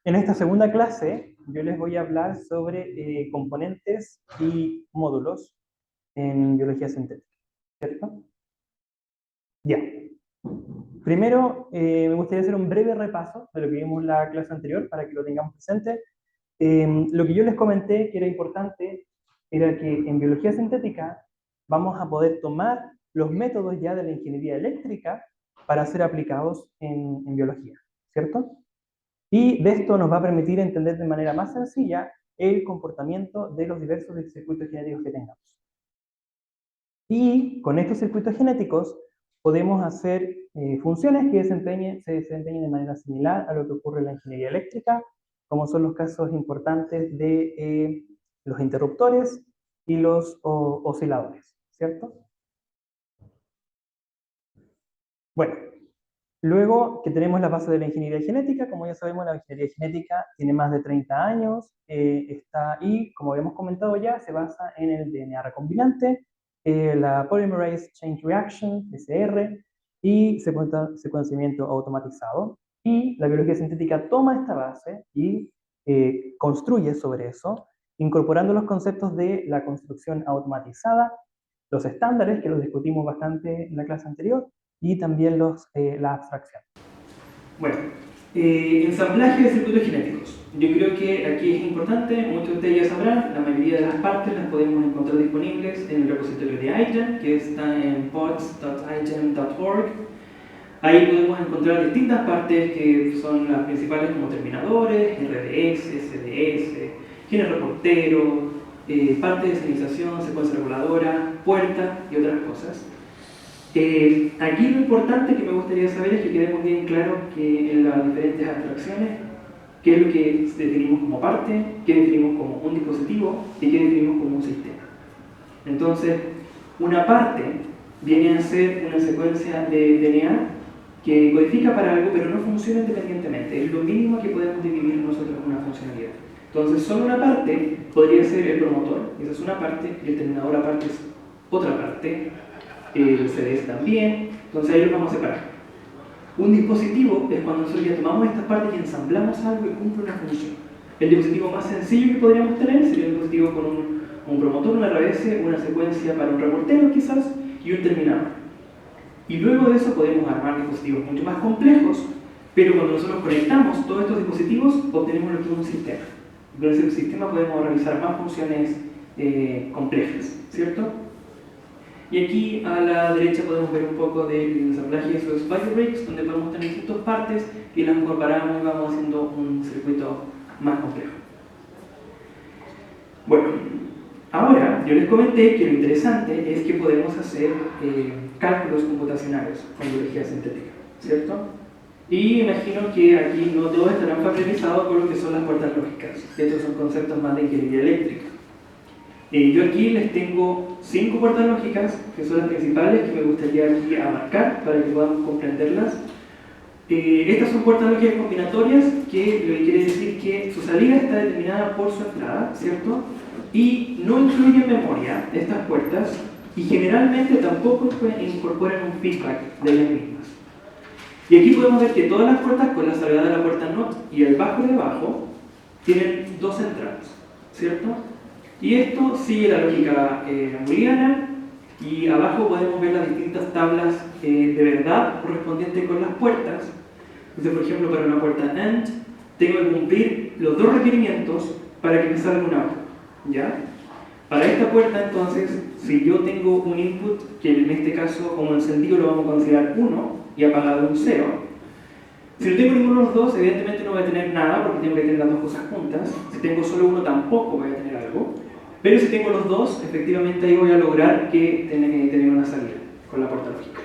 En esta segunda clase yo les voy a hablar sobre componentes y módulos en biología sintética, ¿cierto? Ya. Primero, me gustaría hacer un breve repaso de lo que vimos en la clase anterior para que lo tengamos presente. Lo que yo les comenté que era importante era que en biología sintética vamos a poder tomar los métodos ya de la ingeniería eléctrica para ser aplicados en biología, ¿cierto? Y de esto nos va a permitir entender de manera más sencilla el comportamiento de los diversos circuitos genéticos que tengamos. Y con estos circuitos genéticos podemos hacer funciones que se desempeñen de manera similar a lo que ocurre en la ingeniería eléctrica, como son los casos importantes de los interruptores y los osciladores, ¿cierto? Bueno, luego que tenemos la base de la ingeniería genética, como ya sabemos, la ingeniería genética tiene más de 30 años, y como habíamos comentado ya, se basa en el DNA recombinante, la Polymerase Chain Reaction, PCR, y secuenciamiento automatizado. Y la biología sintética toma esta base y construye sobre eso, incorporando los conceptos de la construcción automatizada, los estándares, que los discutimos bastante en la clase anterior, y también la abstracción. Bueno, ensamblaje de circuitos genéticos. Yo creo que aquí es importante, muchos de ustedes ya sabrán, la mayoría de las partes las podemos encontrar disponibles en el repositorio de iGEM, que está en pods.igem.org. Ahí podemos encontrar distintas partes que son las principales como terminadores, RDS, SDS, genes reportero, parte de señalización, secuencia reguladora, puerta y otras cosas. Aquí lo importante que me gustaría saber es que quedemos bien claros que en las diferentes abstracciones, qué es lo que definimos como parte, qué definimos como un dispositivo y qué definimos como un sistema. Entonces, una parte viene a ser una secuencia de DNA que codifica para algo pero no funciona independientemente. Es lo mínimo que podemos dividir nosotros en una funcionalidad. Entonces, solo una parte podría ser el promotor, esa es una parte, y el terminador aparte es otra parte, el CDS también, entonces ahí los vamos a separar. Un dispositivo es cuando nosotros ya tomamos estas partes y ensamblamos algo y cumple una función. El dispositivo más sencillo que podríamos tener sería un dispositivo con un promotor, un RBS, una secuencia para un reportero quizás y un terminador. Y luego de eso podemos armar dispositivos mucho más complejos, pero cuando nosotros conectamos todos estos dispositivos obtenemos lo que es un sistema. Con ese sistema podemos realizar más funciones complejas, ¿cierto? Y aquí a la derecha podemos ver un poco del ensamblaje de esos BioBricks, donde podemos tener distintas partes y las incorporamos y vamos haciendo un circuito más complejo. Bueno, ahora yo les comenté que lo interesante es que podemos hacer cálculos computacionales con biología sintética, ¿cierto? Y imagino que aquí no todos estarán familiarizados con lo que son las puertas lógicas. Estos son conceptos más de ingeniería eléctrica. Yo aquí les tengo 5 puertas lógicas, que son las principales que me gustaría aquí abarcar para que podamos comprenderlas. Estas son puertas lógicas combinatorias, que quiere decir que su salida está determinada por su entrada, ¿cierto? Y no incluyen memoria estas puertas, y generalmente tampoco incorporan un feedback de ellas mismas. Y aquí podemos ver que todas las puertas, con la salida de la puerta NOT y el bajo de abajo, tienen 2 entradas, ¿cierto? Y esto sigue la lógica booleana, y abajo podemos ver las distintas tablas de verdad correspondientes con las puertas. Entonces, por ejemplo, para una puerta AND, tengo que cumplir los 2 requerimientos para que me salga un output, ¿ya? Para esta puerta, entonces, si yo tengo un input, que en este caso, como encendido, lo vamos a considerar 1 y apagado un 0, si no tengo ninguno de los dos, evidentemente no voy a tener nada, porque tengo que tener las dos cosas juntas. Si tengo solo uno, tampoco voy a tener algo. Pero si tengo los dos, efectivamente ahí voy a lograr que tener una salida con la puerta lógica.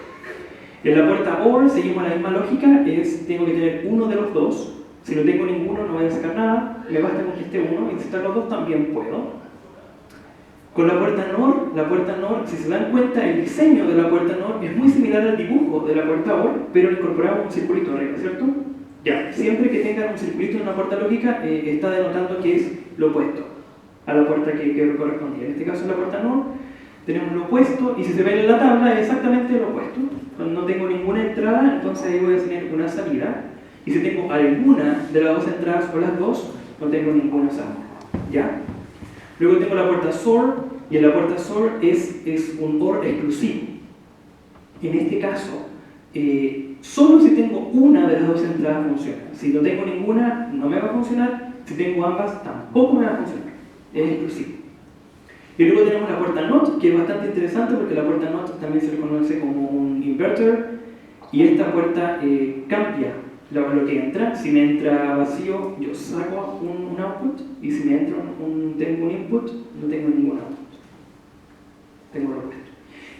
En la puerta OR seguimos la misma lógica, tengo que tener uno de los dos. Si no tengo ninguno, no voy a sacar nada, me basta con que esté uno, y si están los dos también puedo. Con la puerta NOR, si se dan cuenta, el diseño de la puerta NOR es muy similar al dibujo de la puerta OR, pero le incorporamos un circulito arriba, ¿cierto? Ya, siempre que tengan un circulito en una puerta lógica, está denotando que es lo opuesto a la puerta que correspondía. En este caso, en la puerta NOR, tenemos lo opuesto, y si se ven en la tabla, es exactamente lo opuesto. Cuando no tengo ninguna entrada, entonces ahí voy a tener una salida, Y si tengo alguna de las dos entradas o las dos, no tengo ninguna salida. ¿Ya? Luego tengo la puerta SOR, y en la puerta SOR es un OR exclusivo. En este caso, solo si tengo una de las dos entradas funciona. Si no tengo ninguna, no me va a funcionar. Si tengo ambas, tampoco me va a funcionar. Es exclusivo. Y luego tenemos la puerta NOT, que es bastante interesante porque la puerta NOT también se le conoce como un inverter. Y esta puerta cambia lo que entra. Si me entra vacío, yo saco un output. Y si me entra tengo un input, no tengo ningún output. Tengo lo opuesto.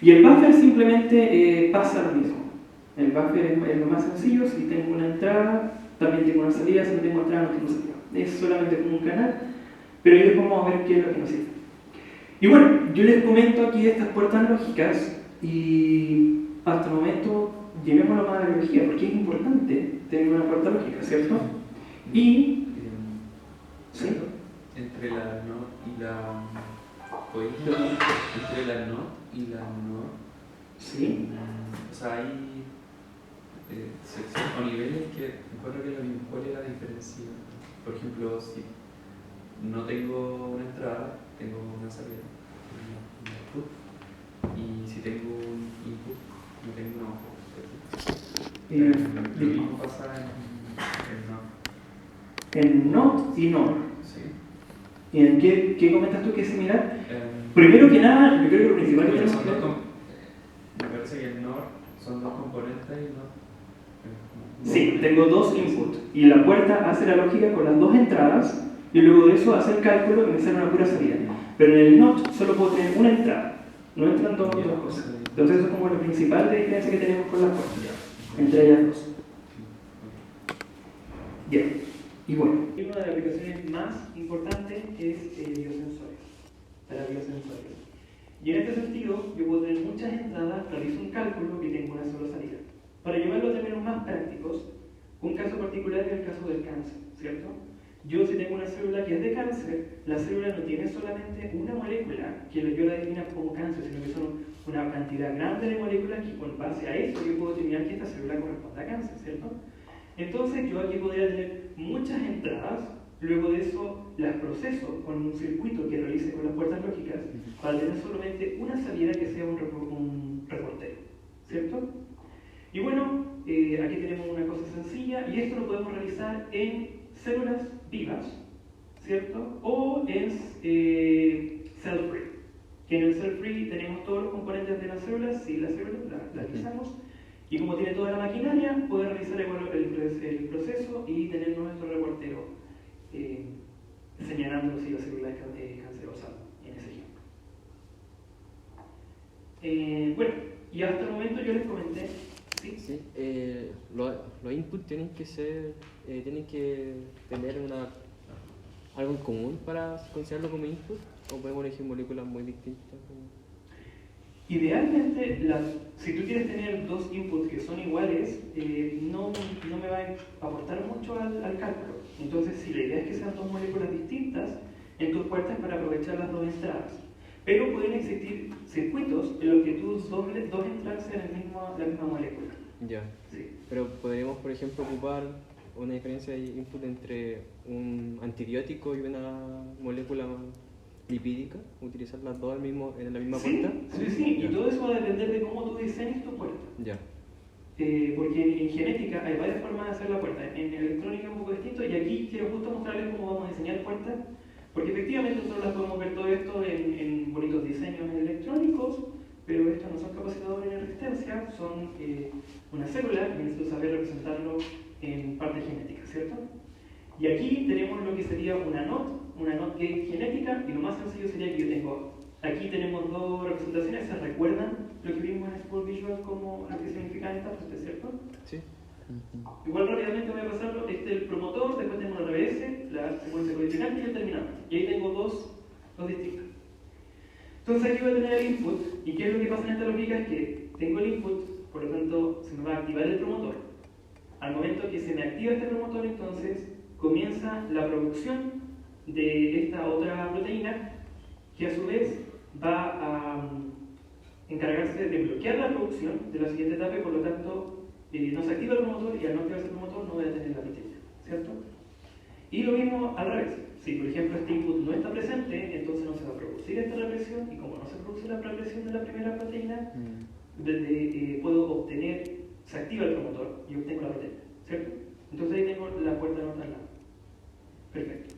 Y el buffer simplemente pasa lo mismo. El buffer es lo más sencillo. Si tengo una entrada, también tengo una salida. Si no tengo entrada, no tengo salida. Es solamente como un canal. Pero ahí después vamos a ver qué es lo que nos sirve. Y bueno, yo les comento aquí estas puertas lógicas. Y hasta el momento llevémoslo más a la biología, porque es importante tener una puerta lógica, ¿cierto? Y... ¿sí? Entre la NOT y la... entre la NOT y la NOR. Sí. O sea, hay secciones o niveles que encuentro que cuál es la diferencia. Por ejemplo, si no tengo una entrada, tengo una salida, un output. Y si tengo un input, no tengo un output. Lo mismo pasa en NOT y NOR. Sí. ¿Y en qué comentas tú que es similar? Primero que nada, yo creo que lo principal que tenemos que ver... Me parece que el NOR son dos componentes y no... Sí, tengo dos inputs. Y la puerta hace la lógica con las dos entradas y luego de eso hace el cálculo y me sale una pura salida. Pero en el NOT solo puedo tener una entrada. No entran dos cosas. Entonces eso es como lo principal de diferencia que tenemos con las puertas. Entre ellas dos. Bien. Y bueno, una de las aplicaciones más importantes es biosensores. Para biosensores. Y en este sentido, yo puedo tener muchas entradas, realizo un cálculo y tengo una sola salida. Para llevarlo a términos más prácticos, un caso particular es el caso del cáncer, ¿cierto? Yo si tengo una célula que es de cáncer, la célula no tiene solamente una molécula que yo la defina como cáncer, sino que son una cantidad grande de moléculas que con base a eso yo puedo determinar que esta célula corresponde a cáncer, ¿cierto? Entonces yo aquí podría tener muchas entradas, luego de eso las proceso con un circuito que realice con las puertas lógicas para tener solamente una salida que sea un reportero, ¿cierto? Y bueno, aquí tenemos una cosa sencilla y esto lo podemos realizar en células vivas, ¿cierto? O en cell-free, que en el cell-free tenemos todos los componentes de las células, si la célula la realizamos, y como tiene toda la maquinaria, puede realizar el proceso y tener nuestro reportero señalando si la célula es cancerosa en ese ejemplo. Bueno, y hasta el momento yo les comenté. Sí, los inputs tienen que tener algo en común para considerarlo como input, o podemos elegir moléculas muy distintas. Idealmente, si tú quieres tener dos inputs que son iguales, no me va a aportar mucho al cálculo. Entonces, si la idea es que sean dos moléculas distintas, en tus puertas para aprovechar las dos entradas. Pero pueden existir circuitos en los que tus dos entradas sean la misma molécula. Ya. Sí. Pero podríamos, por ejemplo, ocupar una diferencia de input entre un antibiótico y una molécula lipídica, utilizar las dos en la misma puerta. Sí, y todo eso va a depender de cómo tú diseñes tu puerta. Ya. Porque en genética hay varias formas de hacer la puerta. En electrónica es un poco distinto, y aquí quiero justo mostrarles cómo vamos a diseñar puertas, porque efectivamente nosotros las podemos ver todo esto en bonitos diseños electrónicos, pero estos no son capacitadores en resistencia, son una célula y necesito saber representarlo en parte genética, ¿cierto? Y aquí tenemos lo que sería una NOT gate genética, y lo más sencillo sería que yo tengo, aquí tenemos dos representaciones. ¿Se recuerdan lo que vimos en School Visual como lo que significan estas partes, cierto? Sí. Igual rápidamente voy a pasarlo. Este es el promotor, después tengo el RBS, la secuencia condicional y el terminante. Y ahí tengo dos distintas. Entonces aquí voy a tener el input, y ¿qué es lo que pasa en esta lógica? Es que tengo el input, por lo tanto se me va a activar el promotor. Al momento que se me activa este promotor, entonces comienza la producción de esta otra proteína, que a su vez va a encargarse de bloquear la producción de la siguiente etapa, y por lo tanto no se activa el promotor y al no activarse el promotor no voy a tener la proteína, ¿cierto? Y lo mismo al revés. Si por ejemplo este input no está presente, entonces no se va a producir esta represión y como no se produce la represión de la primera proteína, puedo obtener, se activa el promotor y obtengo la proteína, ¿cierto? Entonces ahí tengo la puerta norte al lado. Perfecto.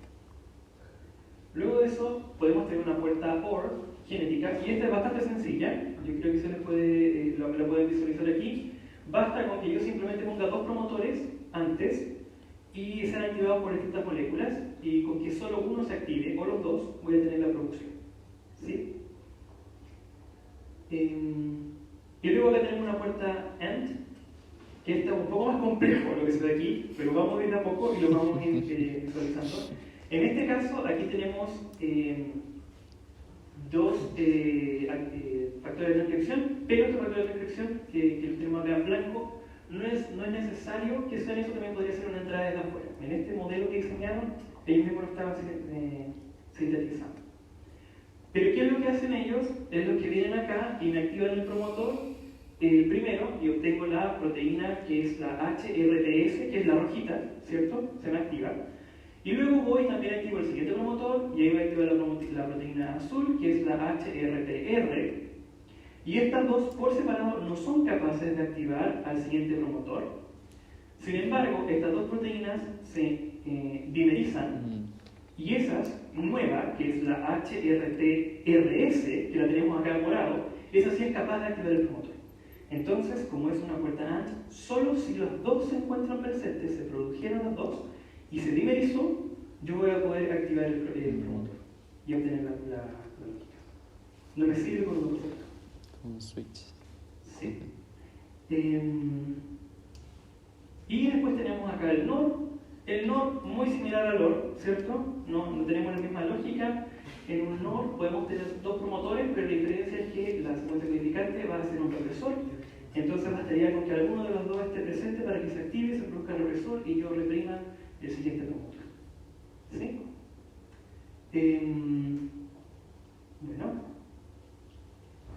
Luego de eso podemos tener una puerta OR genética y esta es bastante sencilla. Yo creo que se les puede, la pueden visualizar aquí. Basta con que yo simplemente ponga dos promotores antes y sean activados por distintas moléculas y con que solo uno se active o los dos voy a tener la producción. ¿Sí? Y luego acá tenemos una puerta AND, que está un poco más complejo lo que se ve aquí, pero vamos a ir de a poco y lo vamos a ir visualizando. En este caso, aquí tenemos dos factores de transcripción, pero estos factores de transcripción que los tenemos acá en blanco, no es necesario que sean eso, también podría ser una entrada desde afuera. En este modelo que diseñaron, ellos mismos lo estaban sintetizando. Pero ¿qué es lo que hacen ellos? Es lo que vienen acá y me activan el promotor primero y obtengo la proteína que es la HRTS, que es la rojita, ¿cierto? Se me activa. Y luego voy también activo el siguiente promotor y ahí voy a activar la proteína azul, que es la HRTR. Y estas dos por separado no son capaces de activar al siguiente promotor. Sin embargo, estas dos proteínas se dimerizan y esa nueva, que es la HRTRS, que la tenemos acá en morado, esa sí es capaz de activar el promotor. Entonces, como es una puerta AND, solo si los dos se encuentran presentes, se produjeron los dos y se dimerizó, yo voy a poder activar el promotor y obtener la lógica. No me sirve con otro efecto. Un switch. Sí. Y después tenemos acá el NOR. El NOR muy similar al OR, ¿cierto? No tenemos la misma lógica. En un NOR podemos tener dos promotores, pero la diferencia es que la secuencia codificante va a ser un represor. Entonces bastaría con que alguno de los dos esté presente para que se active, se produzca el represor y yo reprima el siguiente promotor. ¿Sí? Bueno.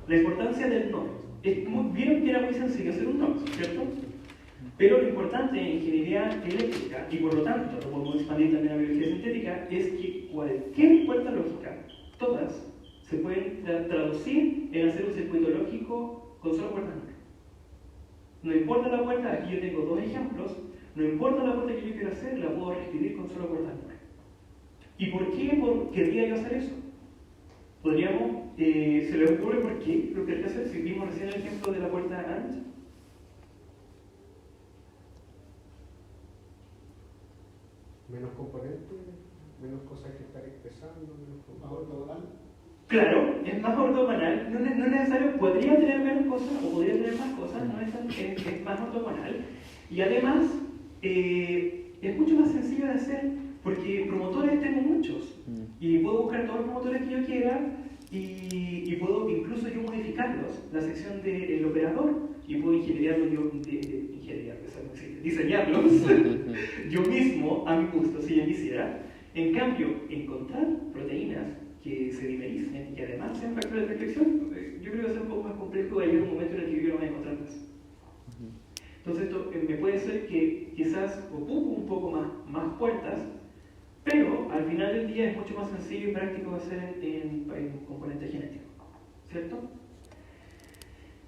La importancia del NOR. Vieron que era muy sencillo hacer un NOR, ¿cierto? Pero lo importante en ingeniería eléctrica, y por lo tanto lo podemos expandir también a biología sintética, es que cualquier puerta lógica, todas, se pueden traducir en hacer un circuito lógico con solo puertas NOR. No importa la puerta, aquí yo tengo dos ejemplos, no importa la puerta que yo quiera hacer, la puedo reescribir con solo puertas NOR. ¿Y por qué querría yo hacer eso? Podríamos, ¿se le ocurre por qué lo que hay que hacer? Si vimos recién el ejemplo de la puerta AND. Menos componentes, menos cosas que estar expresando, más ortogonal. Claro, es más ortogonal, no es necesario, podría tener menos cosas o podría tener más cosas, no es más ortogonal. Y además, es mucho más sencillo de hacer porque promotores tengo muchos y puedo buscar todos los promotores que yo quiera y puedo incluso yo modificarlos, la sección del operador, y puedo diseñarlos yo mismo a mi gusto si yo quisiera. En cambio, encontrar proteínas que se dimericen y que además sean factores de reflexión, yo creo que va a ser un poco más complejo y hay un momento en el que yo no voy a encontrar más. Entonces esto me puede ser que quizás ocupo un poco más puertas, pero al final del día es mucho más sencillo y práctico hacer en componente genético, ¿cierto?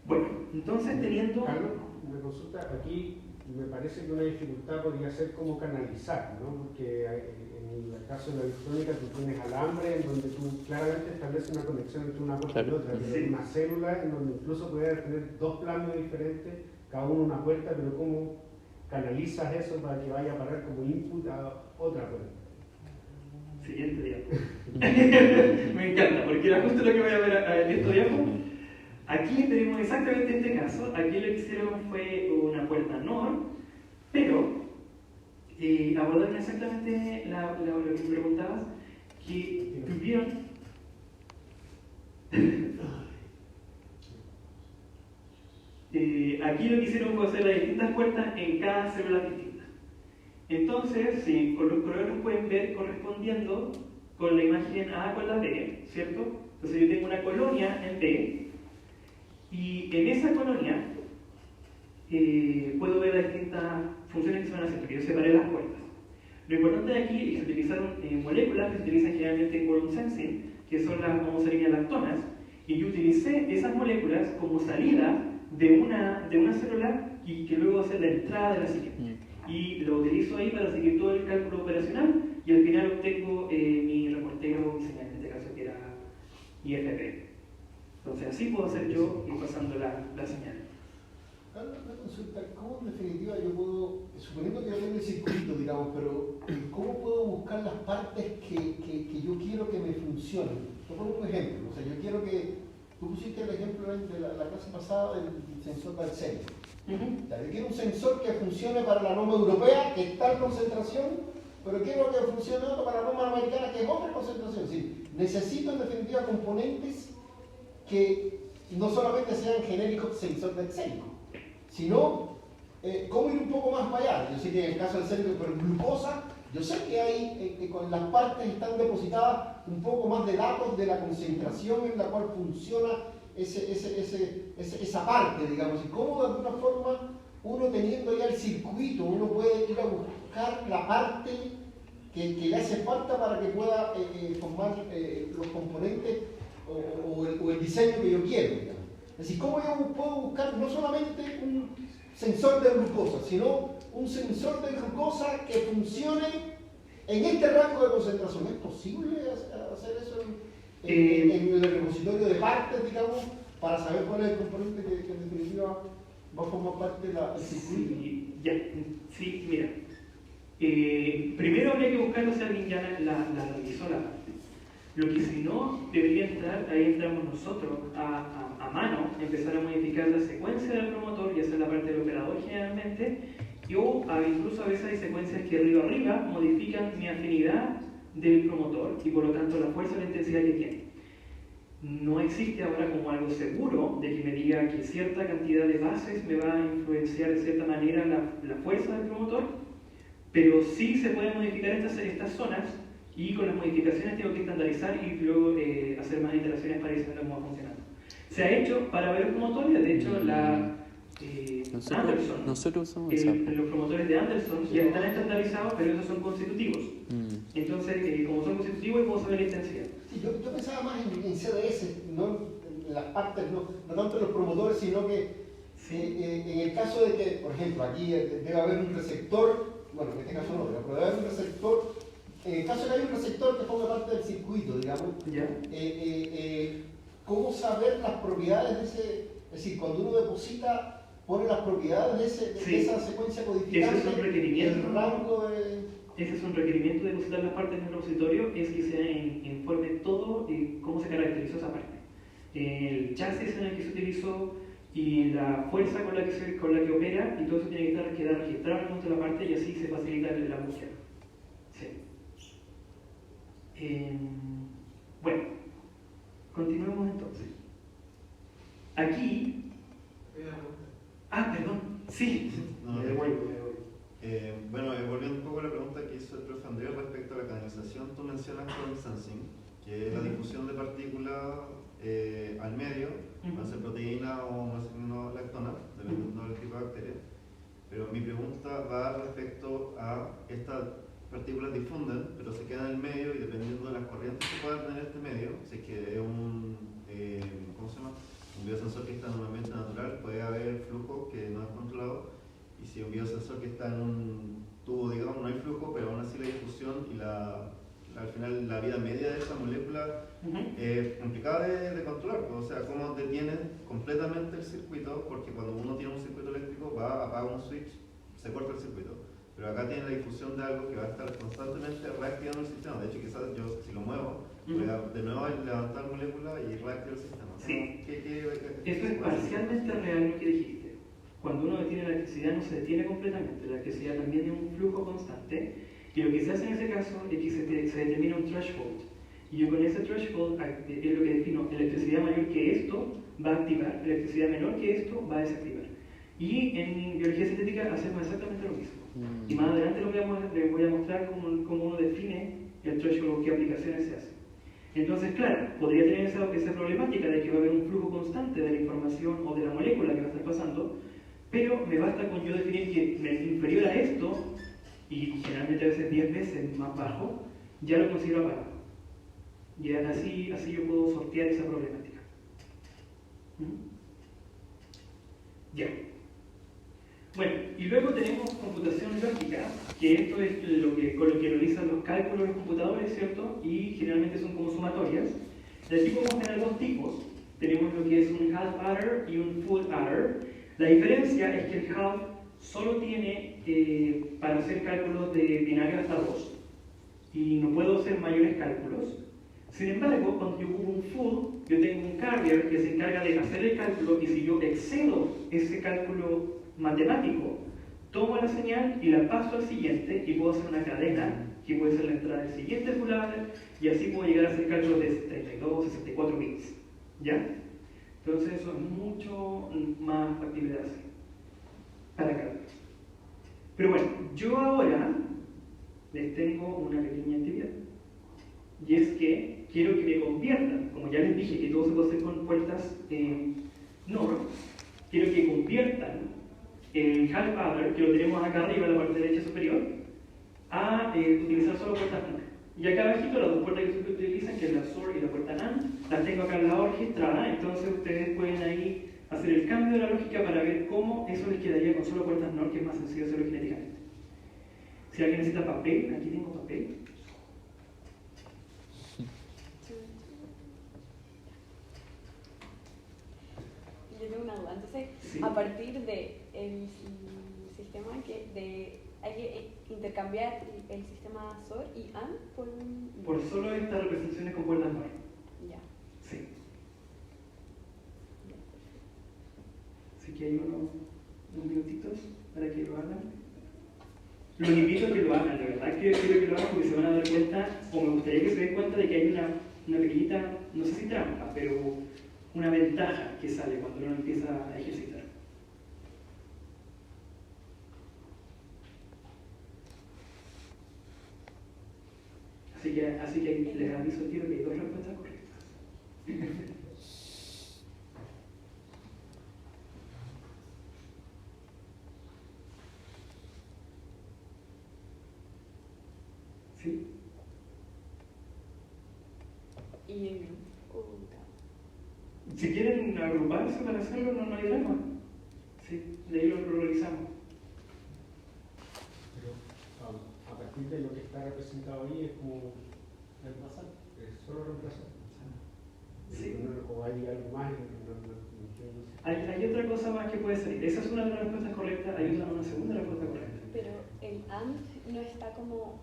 Bueno, entonces teniendo... Carlos, una consulta, aquí me parece que una dificultad podría ser cómo canalizar, ¿no? Porque en el caso de la electrónica tú tienes alambre en donde tú claramente estableces una conexión entre una puerta y otra, pero una célula en donde incluso puedes tener dos planos diferentes, cada uno una puerta, pero cómo canalizas eso para que vaya a parar como input a otra puerta. Siguiente diapo. Me encanta, porque era justo lo que voy a ver en estos diapos. Aquí tenemos exactamente este caso. Aquí lo que hicieron fue una puerta NOR, pero abordaron exactamente lo que me preguntabas, que tuvieron... aquí lo que hicieron fue hacer las distintas puertas en cada célula distinta. Entonces, sí, con los colores los pueden ver correspondiendo con la imagen A con la B, ¿cierto? Entonces yo tengo una colonia en B, y en esa colonia puedo ver las distintas funciones que se van haciendo, que yo separé las puertas. Lo importante de aquí es que se utilizaron moléculas que se utilizan generalmente en quorum sensing, que son las homosarinilactonas, y yo utilicé esas moléculas como salida de una célula y que luego va a ser la entrada de la siguiente. Y lo utilizo ahí para seguir todo el cálculo operacional y al final obtengo mi reportero, mi señal, en este caso que era IFP. Entonces así puedo hacer yo ir pasando la señal. Una consulta, ¿cómo en definitiva yo puedo, suponiendo que yo tengo el circuito, digamos, pero cómo puedo buscar las partes que yo quiero que me funcionen? Te pongo un ejemplo, o sea, yo quiero que, tú pusiste el ejemplo de la clase pasada del sensor de Arsenio. Yo quiero un sensor que funcione para la norma europea, que está en concentración, pero quiero que funcione otro para la norma americana, que es otra concentración. Sí, necesito en definitiva componentes que no solamente sean genéricos sensor de Arsenio, sino cómo ir un poco más para allá. Yo sé que en el caso del Arsenio, pero glucosa, yo sé que hay, con las partes están depositadas un poco más de datos de la concentración en la cual funciona esa parte, digamos, y cómo de alguna forma uno teniendo ya el circuito, uno puede ir a buscar la parte que le hace falta para que pueda formar los componentes o el diseño que yo quiero, digamos. Es decir, cómo yo puedo buscar no solamente un sensor de glucosa, sino un sensor de glucosa que funcione en este rango de concentración. ¿Es posible hacer eso en el repositorio de partes, digamos, para saber cuál es el componente que en definitiva va a formar parte del circuito? Sí, mira. Primero habría que buscarlo si alguien ya la revisó la parte. Lo que si no debería entrar, ahí entramos nosotros a mano, empezar a modificar la secuencia del promotor y hacer la parte del operador generalmente, o incluso a veces hay secuencias que arriba modifican mi afinidad del promotor y por lo tanto la fuerza o la intensidad que tiene. No existe ahora como algo seguro de que me diga que cierta cantidad de bases me va a influenciar de cierta manera la fuerza del promotor, pero sí se pueden modificar estas zonas y con las modificaciones tengo que estandarizar y luego hacer más iteraciones para ir sabiendo cómo va funcionando. Se ha hecho para ver los promotores, de hecho nosotros usamos los promotores de Anderson ya están estandarizados, pero esos son constitutivos. Entonces, como son constitutivos, puedo saber la intensidad. Sí, yo pensaba más en CDS, no en las partes, no tanto en los promotores, sino que en el caso de que, por ejemplo, aquí debe haber un receptor, bueno, en este caso no, pero debe haber un receptor, en el caso de que haya un receptor que forma parte del circuito, digamos, ¿cómo saber las propiedades de ese, es decir, cuando uno deposita, pone las propiedades de esa secuencia codificante, el rango de... Ese es un requerimiento de depositar las partes en el repositorio, es que se informe todo y cómo se caracterizó esa parte. El chasis en el que se utilizó y la fuerza con la que opera, y todo eso tiene que quedar registrado en el momento de la parte y así se facilita la búsqueda. Sí. Bueno, continuemos entonces. Aquí... perdón. Sí. Bueno, volviendo un poco a la pregunta que hizo el profe Andrés respecto a la canalización, tú mencionas quorum sensing, que es la difusión de partículas al medio, va a ser proteína o lactona, dependiendo del tipo de bacteria. Pero mi pregunta va respecto a estas partículas difunden, pero se quedan en el medio y dependiendo de las corrientes que pueda tener este medio, si es que es un biosensor que está en un ambiente natural, puede haber flujo que no es controlado. Y si un biosensor que está en un tubo, digamos, no hay flujo, pero aún así la difusión y al final la vida media de esa molécula es complicada de controlar. O sea, cómo detienes completamente el circuito, porque cuando uno tiene un circuito eléctrico va, apaga un switch, se corta el circuito. Pero acá tiene la difusión de algo que va a estar constantemente reactivando el sistema. De hecho, quizás yo, si lo muevo, voy a de nuevo levantar molécula y reactivar el sistema. Sí. Eso es parcialmente real lo que dijiste. Cuando uno detiene la electricidad no se detiene completamente, la electricidad también es un flujo constante y lo que se hace en ese caso es que se determina un threshold y yo con ese threshold es lo que defino: electricidad mayor que esto va a activar, electricidad menor que esto va a desactivar. Y en biología sintética hacemos exactamente lo mismo y más adelante les voy a mostrar cómo uno define el threshold, qué aplicaciones se hacen. Entonces, claro, podría tener esa problemática de que va a haber un flujo constante de la información o de la molécula que va a estar pasando, Pero me basta con yo definir que es inferior a esto, y generalmente a veces 10 veces más bajo, ya lo considero apagado. Y así yo puedo sortear esa problemática. Ya. Bueno, y luego tenemos computación lógica, que esto es con lo que realizan los cálculos los computadores, ¿cierto? Y generalmente son como sumatorias. De aquí podemos tener dos tipos. Tenemos lo que es un half adder y un full adder. La diferencia es que el half solo tiene para hacer cálculos de binario hasta 2 y no puedo hacer mayores cálculos. Sin embargo, cuando yo ocupo un full, yo tengo un carrier que se encarga de hacer el cálculo, y si yo excedo ese cálculo matemático, tomo la señal y la paso al siguiente y puedo hacer una cadena que puede ser la entrada del siguiente full adder, y así puedo llegar a hacer cálculos de 32, 64 bits. ¿Ya? Entonces eso es mucho más factible de hacer para cada vez. Pero bueno, yo ahora les tengo una pequeña actividad, y es que quiero que me conviertan, como ya les dije que todo se puede hacer con puertas NOR, quiero que conviertan el half adder, que lo tenemos acá arriba en la parte derecha superior, a utilizar solo puertas NOR. Y acá abajito las dos puertas que se utilizan, que es la SOR y la puerta NAND, las tengo acá al lado registrada, entonces ustedes pueden ahí hacer el cambio de la lógica para ver cómo eso les quedaría con solo puertas NOR, que es más sencillo hacerlo genéticamente. Si alguien necesita papel, aquí tengo papel. Yo tengo una duda, entonces, Sí. a partir del sistema hay que intercambiar el sistema SOR y AND por un... Por solo estas representaciones con puertas NOR. Ya. Sí. Así que hay unos minutitos para que lo hagan. Los invito a que lo hagan, de verdad que quiero que lo hagan porque se van a dar cuenta, o me gustaría que se den cuenta de que hay una pequeñita, no sé si trampa, pero una ventaja que sale cuando uno empieza a ejercitar. Así que les aviso, tío, que hay dos respuestas correctas. ¿Sí? Y... Si quieren agruparse para hacerlo, no hay drama. Sí, de ahí lo realizamos. Pero a partir de lo que está representado ahí es como reemplazar, es solo reemplazar. Sí. O hay algo más. Hay otra cosa más que puede salir. Esa es una de las respuestas correctas. Hay una segunda respuesta correcta. Pero el AND no está como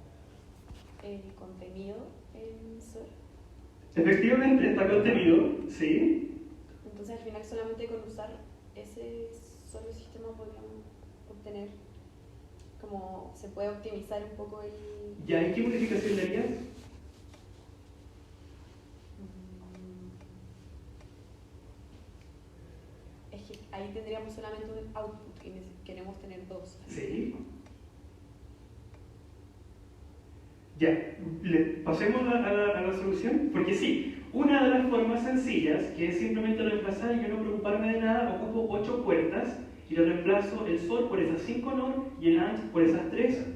contenido en SOR. Efectivamente, está contenido, sí. Entonces al final solamente con usar ese solo sistema podríamos obtener, como se puede optimizar un poco el... ¿Y ahí qué modificación le harías? Es que ahí tendríamos solamente un output y queremos tener dos. Sí. Ya, pasemos a la solución, porque sí, una de las formas sencillas, que es simplemente reemplazar y yo no preocuparme de nada, ocupo 8 puertas y le reemplazo el SOR por esas 5 NOR y el AND por esas 3,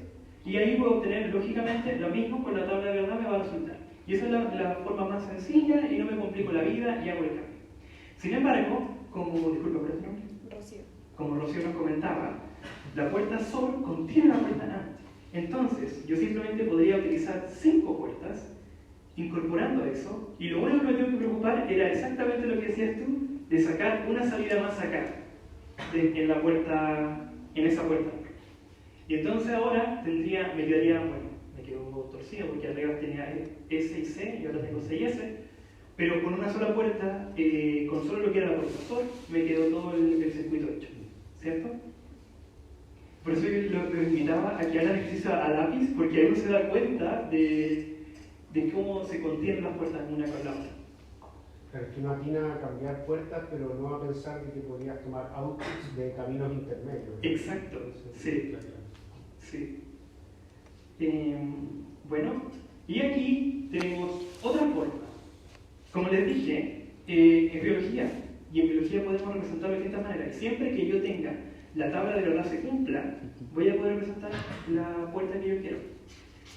y ahí voy a obtener, lógicamente, lo mismo con la tabla de verdad me va a resultar. Y esa es la forma más sencilla y no me complico la vida y hago el cambio. Sin embargo, disculpa, ¿cuál es tu nombre? Rocío. Como Rocío nos comentaba, la puerta SOR contiene la puerta AND. Entonces, yo simplemente podría utilizar 5 puertas, incorporando eso, y lo único que me tengo que preocupar era exactamente lo que decías tú, de sacar una salida más acá, en esa puerta. Y entonces ahora me quedaría, bueno, me quedo torcido porque arriba tenía S y C, y ahora tengo C y S, pero con una sola puerta, con solo lo que era la puerta SOR, me quedó todo el circuito hecho, ¿cierto? Por eso yo lo invitaba a que hagan ejercicio a lápiz, porque ahí uno se da cuenta de cómo se contienen las puertas una con la otra. Pero es que uno atina a cambiar puertas, pero no a pensar de que podrías tomar outputs de caminos intermedios. Exacto, sí. Sí. Bueno, y aquí tenemos otra forma. Como les dije, en biología podemos representarlo de distintas maneras. Y siempre que yo tenga la tabla de verdad se cumpla, voy a poder presentar la puerta que yo quiero.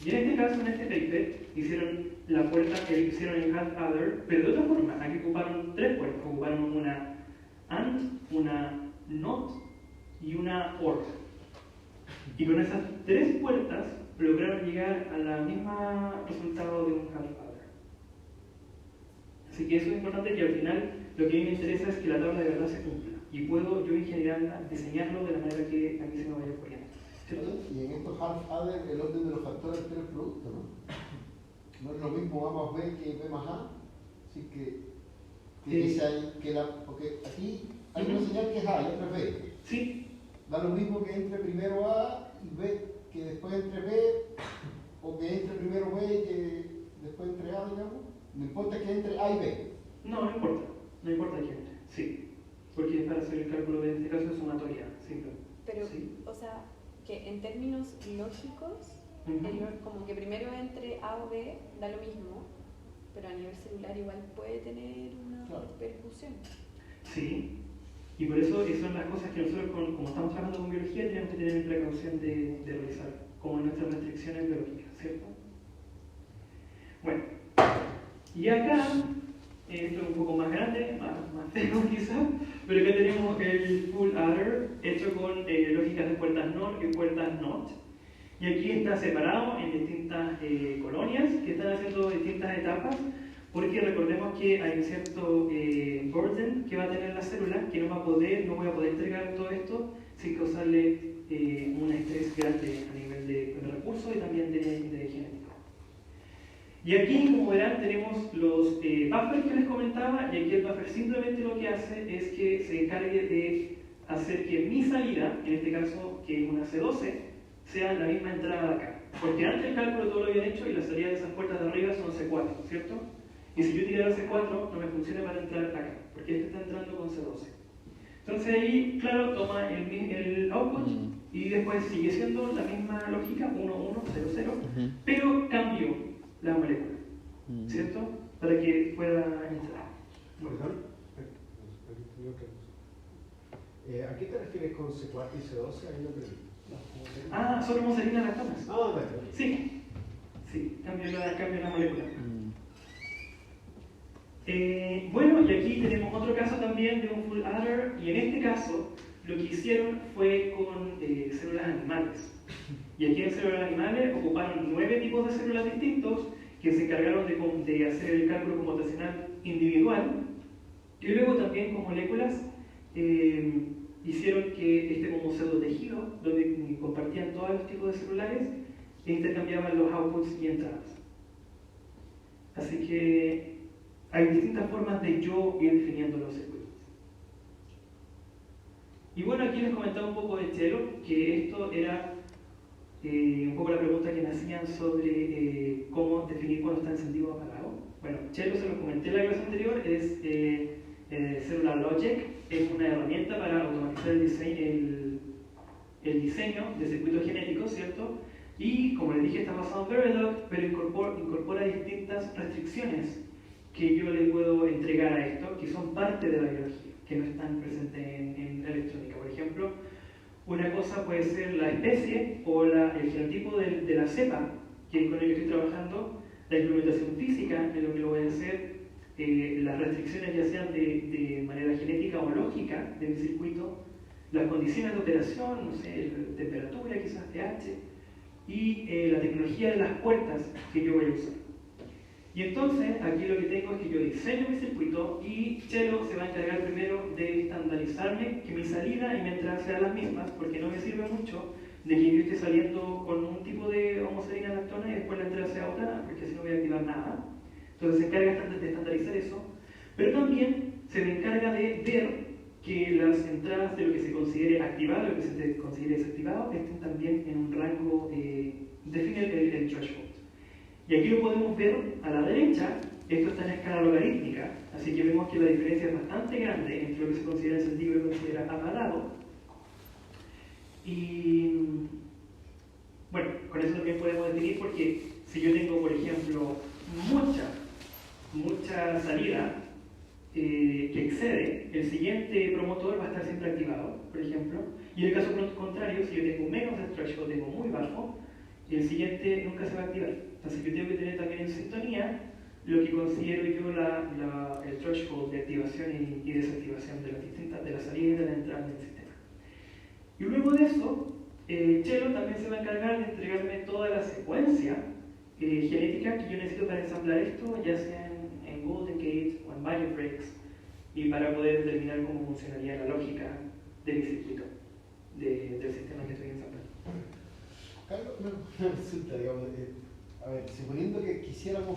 Y en este caso, en este paper, hicieron la puerta que hicieron en half other, pero de otra forma. Aquí ocuparon 3 puertas, ocuparon una and, una not y una or. Y con esas 3 puertas lograron llegar a la misma resultado de un half other. Así que eso es importante, que al final lo que a mí me interesa es que la tabla de verdad se cumpla. Y puedo yo ingeniarla, diseñarlo de la manera que a mí se me vaya ocurriendo. ¿Cierto? Y en estos half other el orden de los factores altera el producto, ¿no? No es lo mismo A más B que B más A. Así porque aquí hay una señal que es A y otra es B. Sí. Da lo mismo que entre primero A y B, que después entre B, o que entre primero B y que después entre A, digamos. No importa que entre A y B. No importa. No importa quién entre. Sí. Porque es para hacer el cálculo de este caso de sumatoria. Simple. Pero, sí. o sea, que en términos lógicos, Ujú. como que primero entre A o B da lo mismo, pero a nivel celular igual puede tener una repercusión. Sí. Y por eso son las cosas que nosotros, como estamos trabajando con biología, tenemos que tener precaución de realizar, como nuestras restricciones biológicas, ¿cierto? Bueno, y acá, esto es un poco más grande, más feo quizás, pero acá tenemos el full adder hecho con lógicas de puertas NOR y puertas NOT. Y aquí está separado en distintas colonias que están haciendo distintas etapas, porque recordemos que hay un cierto burden que va a tener la célula, que no voy a poder entregar todo esto sin causarle un estrés grande a nivel de recursos y también de genética. Y aquí, como verán, tenemos los buffers que les comentaba, y aquí el buffer simplemente lo que hace es que se encargue de hacer que mi salida, en este caso que es una C12, sea la misma entrada de acá. Porque antes el cálculo todo lo habían hecho y la salida de esas puertas de arriba son C4, ¿cierto? Y si yo tirara C4, no me funciona para entrar acá, porque este está entrando con C12. Entonces ahí, claro, toma el output y después sigue siendo la misma lógica, 1, 1, 0, 0, pero cambio la molécula, ¿cierto? Para que pueda entrar. Perdón. ¿A qué te refieres con C4 y C12? Ahí no pregunto. Son homocelinas lactonas. Vale. Sí, cambio la molécula. Bueno, y aquí tenemos otro caso también de un full adder, y en este caso lo que hicieron fue con células animales. Y aquí en células animales ocuparon 9 tipos de células distintos que se encargaron de hacer el cálculo computacional individual, y luego también con moléculas hicieron que este como pseudotejido, donde compartían todos los tipos de celulares, e intercambiaban los outputs y entradas. Así que hay distintas formas de yo ir definiendo los circuitos. Y bueno, aquí les comentaba un poco de Chelo, que esto era un poco la pregunta que me hacían sobre cómo definir cuando está encendido o apagado. Bueno, Chelo se lo comenté en la clase anterior, es Cellular Logic, es una herramienta para automatizar el diseño de circuitos genéticos, ¿cierto? Y como les dije, está basado en Verilog, pero incorpora distintas restricciones que yo le puedo entregar a esto, que son parte de la biología, que no están presentes en electrónica. Por ejemplo, una cosa puede ser la especie o el genotipo de la cepa con el que estoy trabajando, la implementación física de lo que lo voy a hacer, las restricciones ya sean de manera genética o lógica de mi circuito, las condiciones de operación, no sé, temperatura, quizás pH, y la tecnología de las puertas que yo voy a usar. Y entonces, aquí lo que tengo es que yo diseño mi circuito y Chelo se va a encargar primero de estandarizarme que mi salida y mi entrada sean las mismas, porque no me sirve mucho de que yo esté saliendo con un tipo de homocelina lactona y después la entrada sea otra, porque así no voy a activar nada. Entonces se encarga de estandarizar eso, pero también se me encarga de ver que las entradas de lo que se considere activado, lo que se considere desactivado, estén también en un rango, define el threshold. Y aquí lo podemos ver a la derecha, esto está en escala logarítmica, así que vemos que la diferencia es bastante grande entre lo que se considera encendido y lo que se considera apagado. Y bueno, con eso también podemos definir, porque si yo tengo, por ejemplo, mucha salida, que excede, el siguiente promotor va a estar siempre activado, por ejemplo, y en el caso contrario, si yo tengo menos de threshold, tengo muy bajo, el siguiente nunca se va a activar. Entonces yo tengo que tener también en sintonía lo que considero yo el threshold de activación y desactivación de las distintas, de la salida y de la entrada del sistema. Y luego de eso, Chelo también se va a encargar de entregarme toda la secuencia genética que yo necesito para ensamblar esto, ya sea en Golden Gate o en BioBreaks, y para poder determinar cómo funcionaría la lógica de mi circuito, del sistema que estoy ensamblando. Carlos, me resulta, digamos, a ver, suponiendo que quisiéramos,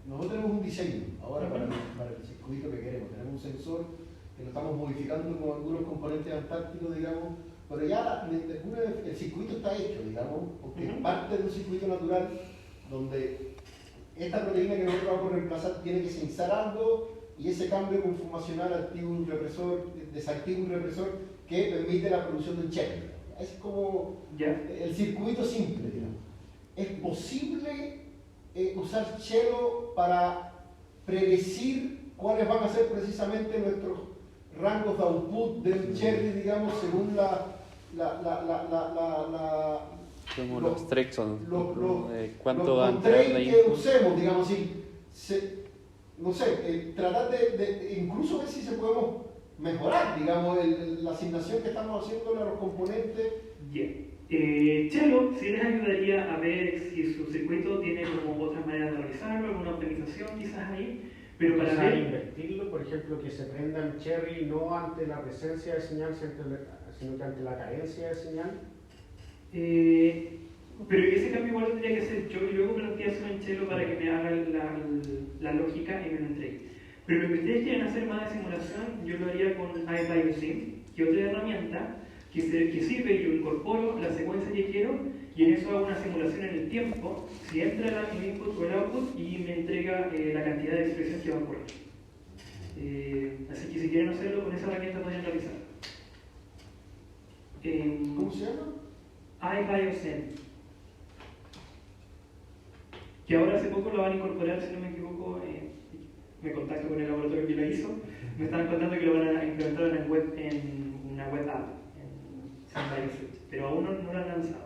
nosotros tenemos un diseño ahora para el circuito que queremos, tenemos un sensor que lo estamos modificando con algunos componentes antárticos, digamos, pero ya el circuito está hecho, digamos, porque es parte de un circuito natural donde esta proteína que nosotros vamos a reemplazar tiene que sensar algo y ese cambio conformacional activa un represor, desactiva un represor que permite la producción de un check. Es como el circuito simple, digamos. ¿Es posible usar Chelo para predecir cuáles van a ser precisamente nuestros rangos de output del cherry, digamos, según como los thresholds, cuánto va a entrar la que usemos, digamos, no sé, tratar de incluso ver si se podemos mejorar, digamos, la asignación que estamos haciendo a los componentes. Chelo sí les ayudaría a ver si su circuito tiene como otras maneras de realizarlo, alguna optimización quizás ahí, pero para ver... invertirlo, por ejemplo, que se prenda el cherry no ante la presencia de señal, sino que ante la carencia de señal. Pero ese cambio igual tendría que ser yo y luego planteárselo en Chelo para que me haga la lógica y me lo entregue. Pero lo que ustedes quieren hacer más de simulación, yo lo haría con iBioSim, que es otra herramienta que sirve, yo incorporo la secuencia que quiero y en eso hago una simulación en el tiempo, si entra el input o el output y me entrega la cantidad de expresión que va a ocurrir. Así que si quieren hacerlo, con esa herramienta pueden realizar. ¿Cómo se llama? iBioSim. Que ahora hace poco lo van a incorporar, si no me equivoco, me contacto con el laboratorio que lo hizo, me estaban contando que lo van a implementar en una web app, en SunBioFruit, pero aún no lo han lanzado.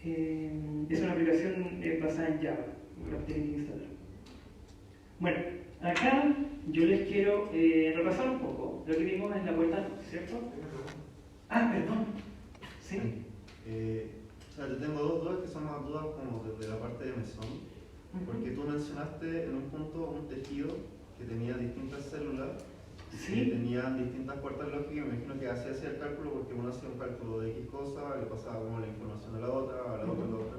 Es una aplicación basada en Java, la tienen que instalar. Bueno, acá yo les quiero repasar un poco lo que vimos en la vuelta, ¿cierto? Ah, perdón. Sí. O sea, yo tengo dos dudas que son más dudas como desde la parte de mesón, porque tú mencionaste en un punto un tejido que tenía distintas células, que tenían distintas puertas lógicas, me imagino que hacía el cálculo porque uno hacía un cálculo de X cosa, le pasaba como la información a la otra, a la otra, a la otra.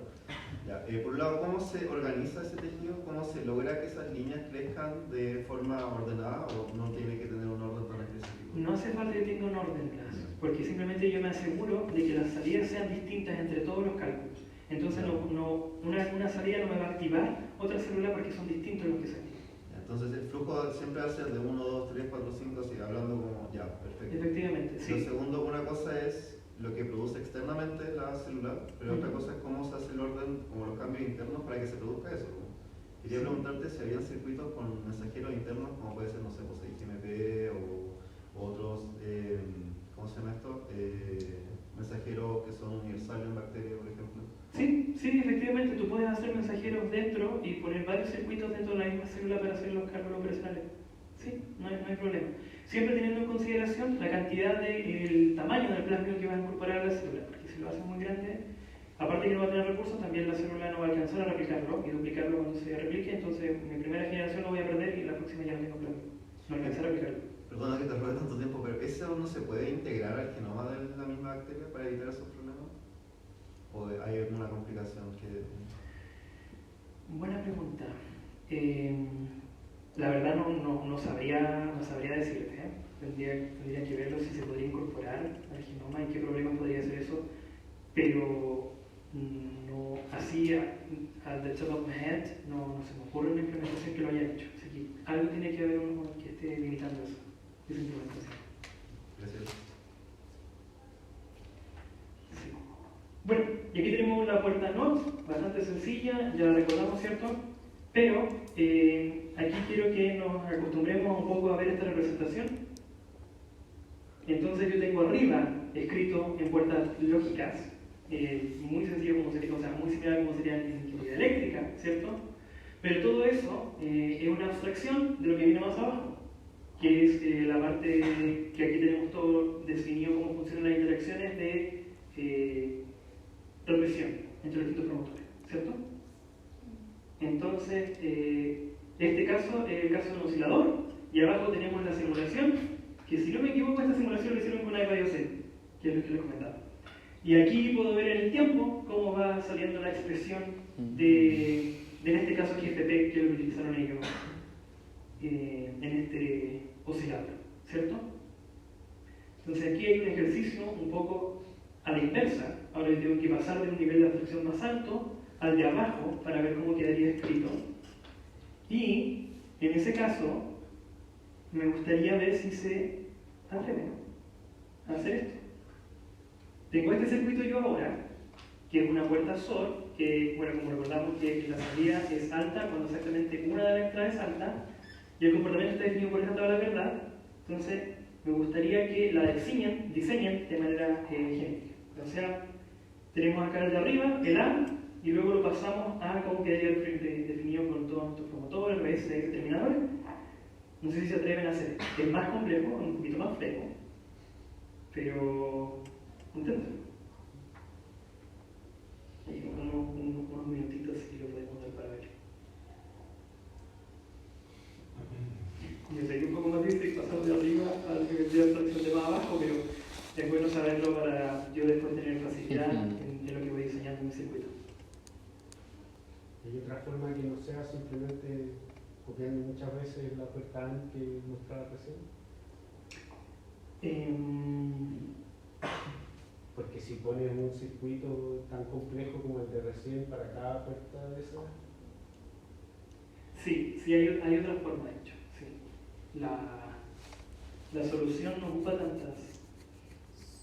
Ya, por un lado, ¿cómo se organiza ese tejido? ¿Cómo se logra que esas líneas crezcan de forma ordenada o no tiene que tener un orden tan específico? No hace falta que tenga un orden, porque simplemente yo me aseguro de que las salidas sean distintas entre todos los cálculos. Entonces una salida no me va a activar otra célula porque son distintos los que se activan. Entonces el flujo siempre va a ser de 1, 2, 3, 4, 5, así hablando como ya, perfecto. Efectivamente, sí. Lo segundo, una cosa es lo que produce externamente la célula, pero otra cosa es cómo se hace el orden, como los cambios internos para que se produzca eso. Quería preguntarte si habían circuitos con mensajeros internos, como puede ser, no sé, pues IGMP o otros, ¿cómo se llama esto? Mensajeros que son universales en bacterias, por ejemplo. Sí, efectivamente, tú puedes hacer mensajeros dentro y poner varios circuitos dentro de la misma célula para hacer los cálculos operacionales. Sí, no hay problema. Siempre teniendo en consideración la cantidad el tamaño del plasmido que va a incorporar a la célula, porque si lo haces muy grande, aparte que no va a tener recursos, también la célula no va a alcanzar a replicarlo y duplicarlo cuando se replique, entonces mi primera generación lo voy a perder y la próxima ya no tengo plasmido. No alcanzar a replicarlo. Perdona que te robe tanto tiempo, pero ¿eso no se puede integrar al genoma de la misma bacteria para evitar esos problemas? ¿O hay alguna complicación que...? Buena pregunta. La verdad no sabría decirte. Tendría que verlo si se podría incorporar al genoma y qué problemas podría ser eso, pero no, así al the top of my head no se me ocurre una implementación que lo haya hecho. Así que algo tiene que haber uno que esté limitando eso, esa implementación. Gracias. Sí. Bueno, y aquí tenemos la puerta NOT, bastante sencilla, ya la recordamos, ¿cierto? Pero aquí quiero que nos acostumbremos un poco a ver esta representación. Entonces yo tengo arriba escrito en puertas lógicas, muy sencillo como sería, o sea, muy similar como sería en ingeniería eléctrica, ¿cierto? Pero todo eso es una abstracción de lo que viene más abajo, que es la parte que aquí tenemos todo definido cómo funcionan las interacciones de represión entre los distintos promotores, ¿cierto? Entonces, este caso es el caso de un oscilador, y abajo tenemos la simulación, que si no me equivoco, esta simulación la hicieron con una EVA que es lo que les comentaba. Y aquí puedo ver en el tiempo cómo va saliendo la expresión de en este caso GFP, que lo utilizaron ellos en este oscilador, ¿cierto? Entonces aquí hay un ejercicio un poco a la inversa. Ahora yo tengo que pasar de un nivel de abstracción más alto al de abajo para ver cómo quedaría escrito. Y en ese caso me gustaría ver si se atreve a hacer esto. Tengo este circuito yo ahora, que es una puerta SOR, que, bueno, como recordamos que la salida es alta cuando exactamente una de las entradas es alta, y el comportamiento está definido por esta tabla de verdad. Entonces, me gustaría que la diseñen de manera genética. O sea, tenemos acá el de arriba, el A, y luego lo pasamos a cómo quedaría definido con todos nuestros promotores, RS, determinadores. No sé si se atreven a hacer esto. Es más complejo, un poquito más fleco, pero inténtenlo. Ahí unos minutitos y lo podemos dar para ver. Yo sé que un poco más difícil pasar de arriba al nivel de abstracción de más abajo, pero es bueno saberlo para yo después tener facilidad en lo que voy diseñando en mi circuito. ¿Hay otra forma que no sea simplemente copiando muchas veces la puerta AND que mostraba recién? Porque si pones un circuito tan complejo como el de recién para cada puerta de esa... Sí, hay otra forma de hecho. Sí. La solución no ocupa tantas.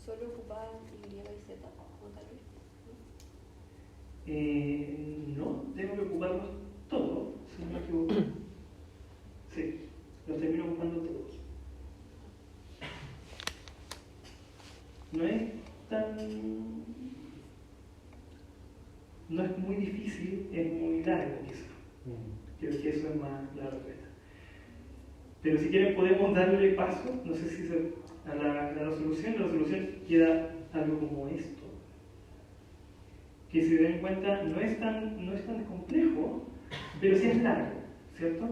¿Solo ocupa Y y Z o tal vez? No, tengo que ocuparlos todos, si no me equivoco. Sí, los termino ocupando todos. No es muy difícil, es muy largo quizá. Creo que eso es más la respuesta. Pero si quieren podemos darle paso, no sé si a la resolución. La resolución queda algo como esto. Que si se den cuenta no es tan complejo, pero sí es largo, ¿cierto?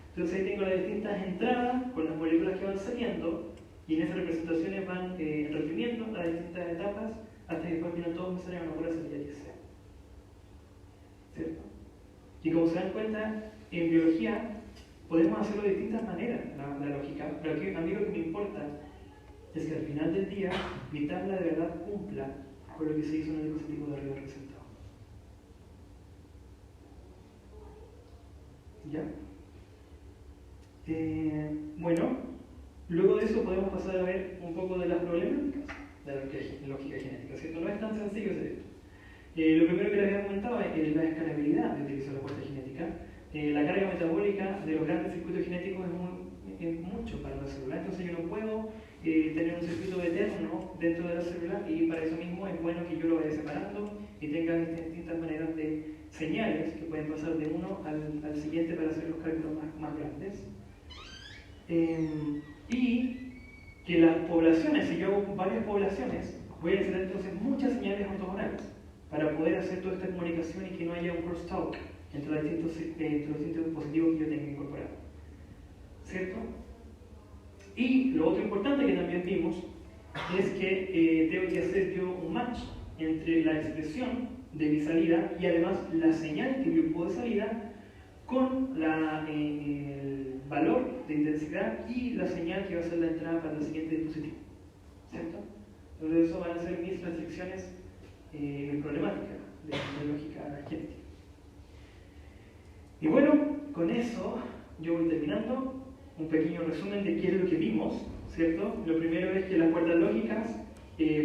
Entonces ahí tengo las distintas entradas con las moléculas que van saliendo, y en esas representaciones van reprimiendo las distintas etapas hasta que después al final todos me salen a una pura salida que sea. ¿Cierto? Y como se dan cuenta, en biología podemos hacerlo de distintas maneras, la lógica, pero aquí, a mí lo que me importa es que al final del día mi tabla de verdad cumpla con lo que se hizo en el dispositivo de arriba representado. ¿Ya? Bueno, luego de eso podemos pasar a ver un poco de las problemáticas de la lógica genética, ¿cierto? No es tan sencillo hacer esto. Lo primero que les había comentado es la escalabilidad de utilizar la puerta genética. La carga metabólica de los grandes circuitos genéticos es mucho para la célula, entonces yo no puedo tener un circuito eterno dentro de la célula, y para eso mismo es bueno que yo lo vaya separando y tenga distintas maneras de señales que pueden pasar de uno al siguiente para hacer los cálculos más grandes. Y que las poblaciones, si yo hago varias poblaciones, voy a necesitar entonces muchas señales ortogonales para poder hacer toda esta comunicación y que no haya un crosstalk entre los distintos dispositivos que yo tengo incorporado. ¿Cierto? Y lo otro importante que también vimos es que tengo que hacer yo un match entre la expresión de mi salida y además la señal que yo puedo de salida con el valor de intensidad y la señal que va a ser la entrada para el siguiente dispositivo. ¿Cierto? Entonces eso van a ser mis restricciones problemáticas de lógica genética. Y bueno, con eso yo voy terminando. Un pequeño resumen de qué es lo que vimos, ¿cierto? Lo primero es que las puertas lógicas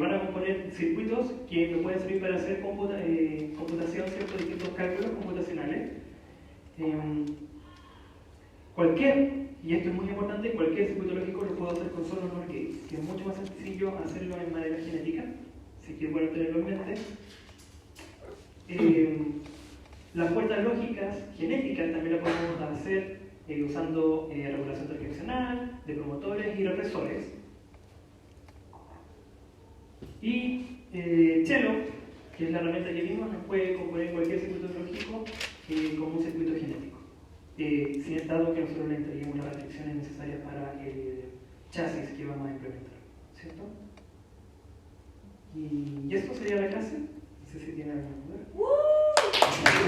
van a componer circuitos que me pueden servir para hacer computación, ¿cierto? Distintos cálculos computacionales. Cualquier, y esto es muy importante, cualquier circuito lógico lo puedo hacer con solo NOR gates, que es mucho más sencillo hacerlo en manera genética, así que bueno tenerlo en mente. Las puertas lógicas genéticas también las podemos hacer usando regulación transcripcional, de promotores y represores. Y Cello, que es la herramienta que vimos, nos puede componer cualquier circuito lógico como un circuito genético. Dado que nosotros le entreguemos las restricciones necesarias para el chasis que vamos a implementar, ¿cierto? Y esto sería la clase. No sé si tiene alguna duda.